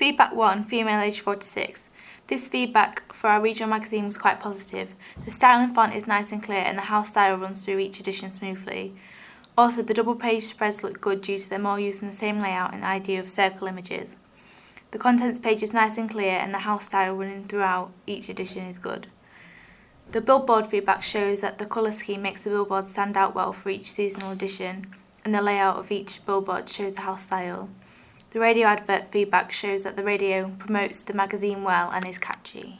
Feedback 1, female age 46. This feedback for our regional magazine was quite positive. The style and font is nice and clear and the house style runs through each edition smoothly. Also, the double page spreads look good due to them all using the same layout and idea of circle images. The contents page is nice and clear and the house style running throughout each edition is good. The billboard feedback shows that the colour scheme makes the billboard stand out well for each seasonal edition and the layout of each billboard shows the house style. The radio advert feedback shows that the radio promotes the magazine well and is catchy.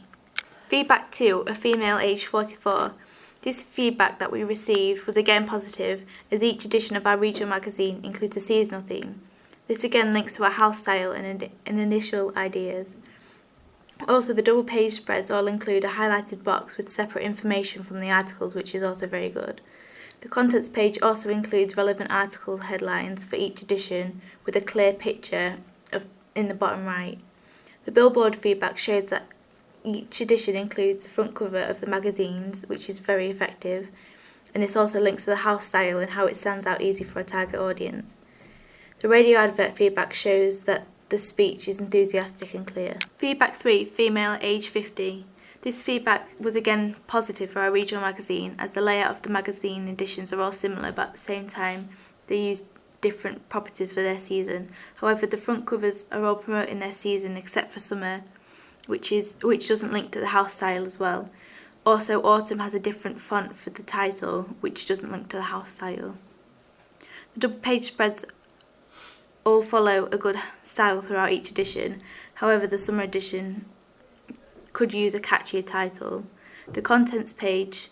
Feedback 2, a female aged 44. This feedback that we received was again positive, as each edition of our regional magazine includes a seasonal theme. This again links to our house style and initial ideas. Also, the double page spreads all include a highlighted box with separate information from the articles, which is also very good. The contents page also includes relevant article headlines for each edition with a clear picture in the bottom right. The billboard feedback shows that each edition includes the front cover of the magazines, which is very effective, and this also links to the house style and how it stands out easy for a target audience. The radio advert feedback shows that the speech is enthusiastic and clear. Feedback 3, female age 50. This feedback was again positive for our regional magazine, as the layout of the magazine editions are all similar, but at the same time they use different properties for their season. However, the front covers are all promoting their season except for summer, which doesn't link to the house style as well. Also, autumn has a different font for the title, which doesn't link to the house style. The double page spreads all follow a good style throughout each edition. However, the summer edition could use a catchier title. The contents page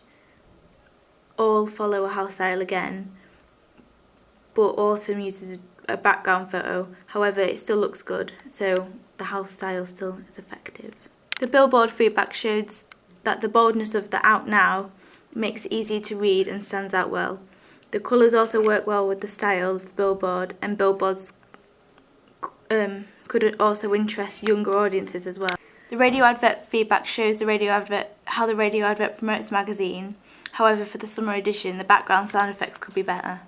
all follow a house style again, but autumn uses a background photo. However, it still looks good, so the house style still is effective. The billboard feedback shows that the boldness of the Out Now makes it easy to read and stands out well. The colours also work well with the style of the billboard, and billboards could also interest younger audiences as well. The radio advert feedback shows how the radio advert promotes the magazine. However, for the summer edition, the background sound effects could be better.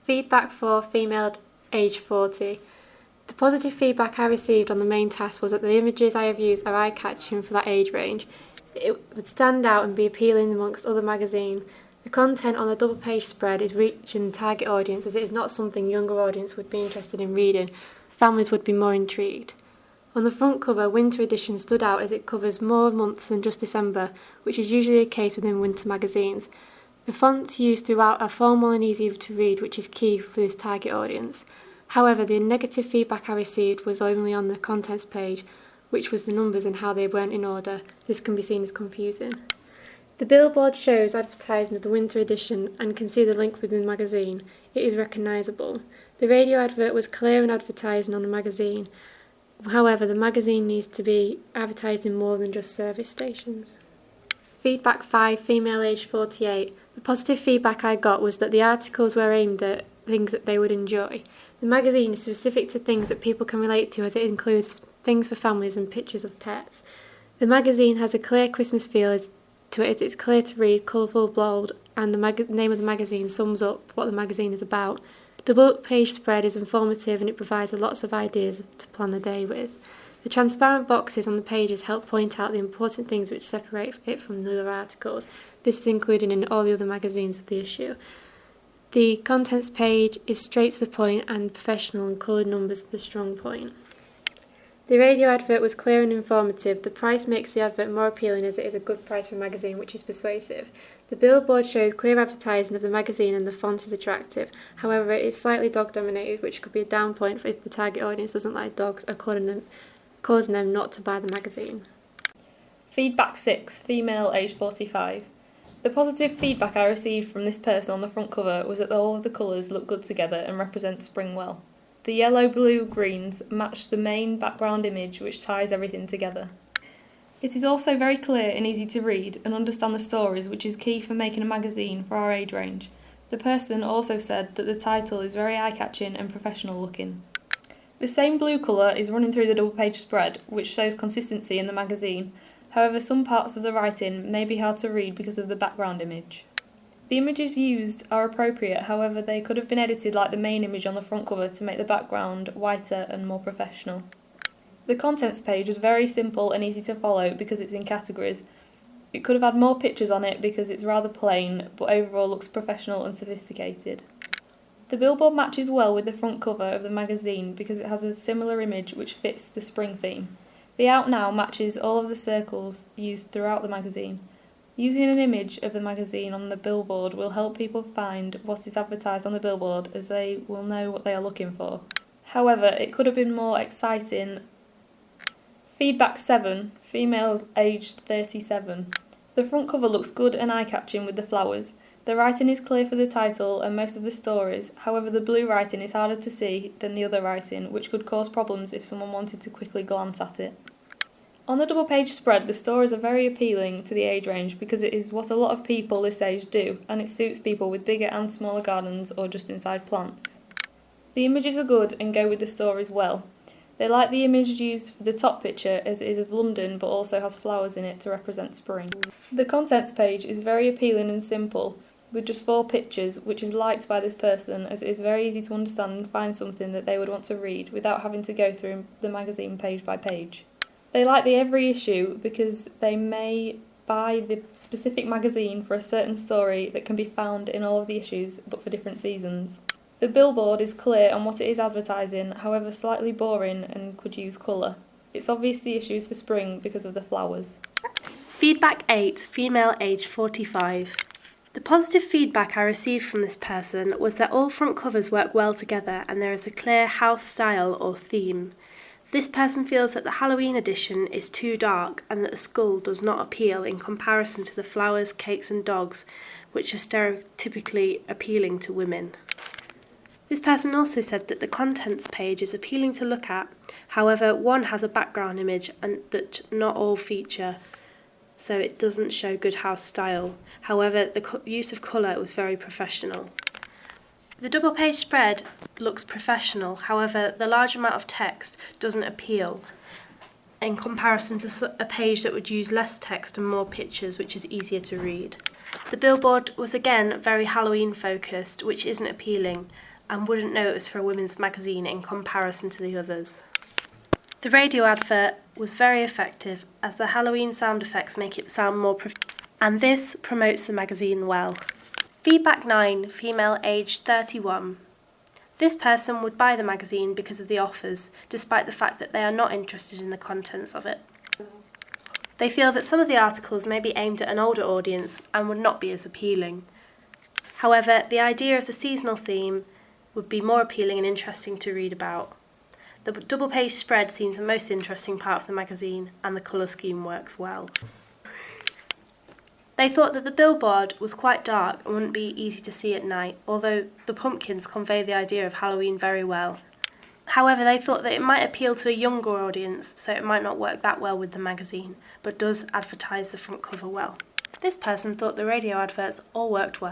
Feedback for female age 40. The positive feedback I received on the main task was that the images I have used are eye-catching for that age range. It would stand out and be appealing amongst other magazines. The content on the double page spread is reaching the target audience, as it is not something younger audience would be interested in reading. Families would be more intrigued. On the front cover, winter edition stood out as it covers more months than just December, which is usually the case within winter magazines. The fonts used throughout are formal and easy to read, which is key for this target audience. However, the negative feedback I received was only on the contents page, which was the numbers and how they weren't in order. This can be seen as confusing. The billboard shows advertising of the winter edition and can see the link within the magazine. It is recognisable. The radio advert was clear and advertising on the magazine. However, the magazine needs to be advertised in more than just service stations. Feedback 5, female age 48. The positive feedback I got was that the articles were aimed at things that they would enjoy. The magazine is specific to things that people can relate to, as it includes things for families and pictures of pets. The magazine has a clear Christmas feel to it. It's clear to read, colourful, bold, and the name of the magazine sums up what the magazine is about. The book page spread is informative and it provides lots of ideas to plan the day with. The transparent boxes on the pages help point out the important things which separate it from the other articles. This is included in all the other magazines of the issue. The contents page is straight to the point and professional, and coloured numbers are the strong point. The radio advert was clear and informative. The price makes the advert more appealing, as it is a good price for a magazine, which is persuasive. The billboard shows clear advertising of the magazine and the font is attractive. However, it is slightly dog dominated, which could be a down point if the target audience doesn't like dogs, or causing them not to buy the magazine. Feedback 6, female age 45. The positive feedback I received from this person on the front cover was that all of the colours look good together and represent spring well. The yellow, blue, greens match the main background image, which ties everything together. It is also very clear and easy to read and understand the stories, which is key for making a magazine for our age range. The person also said that the title is very eye-catching and professional looking. The same blue colour is running through the double page spread, which shows consistency in the magazine. However, some parts of the writing may be hard to read because of the background image. The images used are appropriate, however they could have been edited like the main image on the front cover to make the background whiter and more professional. The contents page was very simple and easy to follow because it's in categories. It could have had more pictures on it because it's rather plain, but overall looks professional and sophisticated. The billboard matches well with the front cover of the magazine because it has a similar image which fits the spring theme. The Out Now matches all of the circles used throughout the magazine. Using an image of the magazine on the billboard will help people find what is advertised on the billboard, as they will know what they are looking for. However, it could have been more exciting. Feedback 7, female aged 37. The front cover looks good and eye-catching with the flowers. The writing is clear for the title and most of the stories, however the blue writing is harder to see than the other writing, which could cause problems if someone wanted to quickly glance at it. On the double page spread, the stories are very appealing to the age range because it is what a lot of people this age do, and it suits people with bigger and smaller gardens or just inside plants. The images are good and go with the stories well. They like the image used for the top picture as it is of London but also has flowers in it to represent spring. The contents page is very appealing and simple, with just 4 pictures, which is liked by this person as it is very easy to understand and find something that they would want to read without having to go through the magazine page by page. They like the every issue because they may buy the specific magazine for a certain story that can be found in all of the issues but for different seasons. The billboard is clear on what it is advertising, however slightly boring and could use colour. It's obvious the issue is for spring because of the flowers. Feedback 8, female age 45. The positive feedback I received from this person was that all front covers work well together and there is a clear house style or theme. This person feels that the Halloween edition is too dark and that the skull does not appeal in comparison to the flowers, cakes and dogs, which are stereotypically appealing to women. This person also said that the contents page is appealing to look at, however one has a background image and that not all feature, so it doesn't show good house style. However, the use of colour was very professional. The double page spread looks professional, however the large amount of text doesn't appeal in comparison to a page that would use less text and more pictures, which is easier to read. The billboard was again very Halloween focused, which isn't appealing and wouldn't notice for a women's magazine in comparison to the others. The radio advert was very effective as the Halloween sound effects make it sound more and this promotes the magazine well. Feedback 9, female aged 31. This person would buy the magazine because of the offers, despite the fact that they are not interested in the contents of it. They feel that some of the articles may be aimed at an older audience and would not be as appealing. However, the idea of the seasonal theme would be more appealing and interesting to read about. The double page spread seems the most interesting part of the magazine and the colour scheme works well. They thought that the billboard was quite dark and wouldn't be easy to see at night, although the pumpkins convey the idea of Halloween very well. However, they thought that it might appeal to a younger audience, so it might not work that well with the magazine, but does advertise the front cover well. This person thought the radio adverts all worked well.